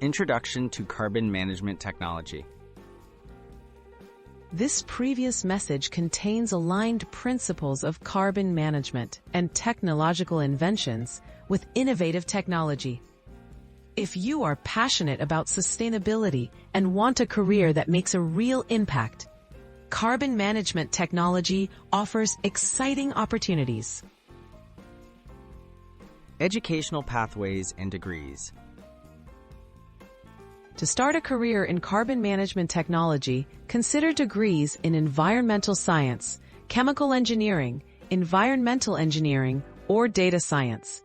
Introduction to Carbon Management Technology. This previous message contains aligned principles of carbon management and technological inventions with innovative technology. If you are passionate about sustainability and want a career that makes a real impact, carbon management technology offers exciting opportunities. Educational pathways and degrees. To start a career in carbon management technology, consider degrees in environmental science, chemical engineering, environmental engineering, or data science.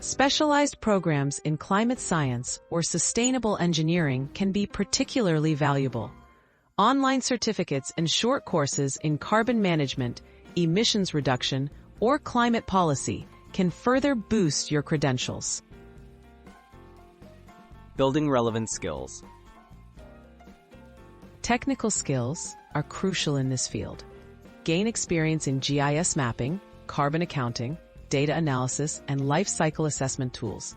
Specialized programs in climate science or sustainable engineering can be particularly valuable. Online certificates and short courses in carbon management, emissions reduction, or climate policy can further boost your credentials. Building relevant skills. Technical skills are crucial in this field. Gain experience in GIS mapping, carbon accounting, data analysis, and life cycle assessment tools.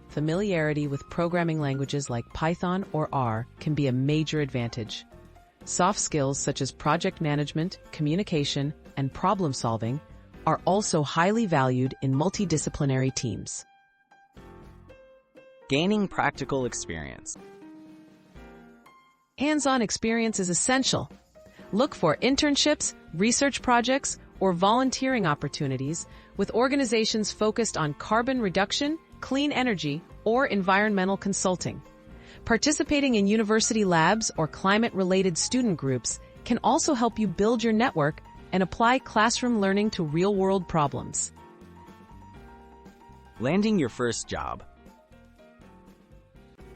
Familiarity with programming languages like Python or R can be a major advantage. Soft skills such as project management, communication, and problem solving are also highly valued in multidisciplinary teams. Gaining practical experience. Hands-on experience is essential. Look for internships, research projects, or volunteering opportunities with organizations focused on carbon reduction, clean energy, or environmental consulting. Participating in university labs or climate-related student groups can also help you build your network and apply classroom learning to real-world problems. Landing your first job.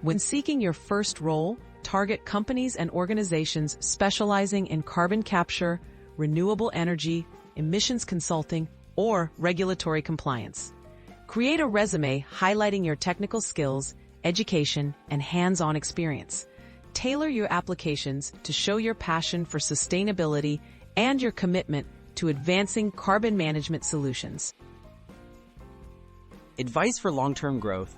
When seeking your first role, target companies and organizations specializing in carbon capture, renewable energy, emissions consulting, or regulatory compliance. Create a resume highlighting your technical skills, education, and hands-on experience. Tailor your applications to show your passion for sustainability and your commitment to advancing carbon management solutions. Advice for long-term growth.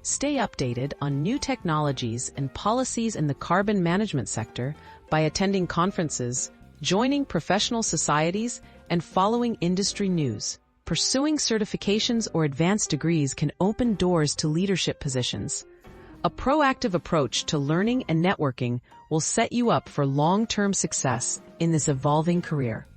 Stay updated on new technologies and policies in the carbon management sector by attending conferences, joining professional societies, and following industry news. Pursuing certifications or advanced degrees can open doors to leadership positions. A proactive approach to learning and networking will set you up for long-term success in this evolving career.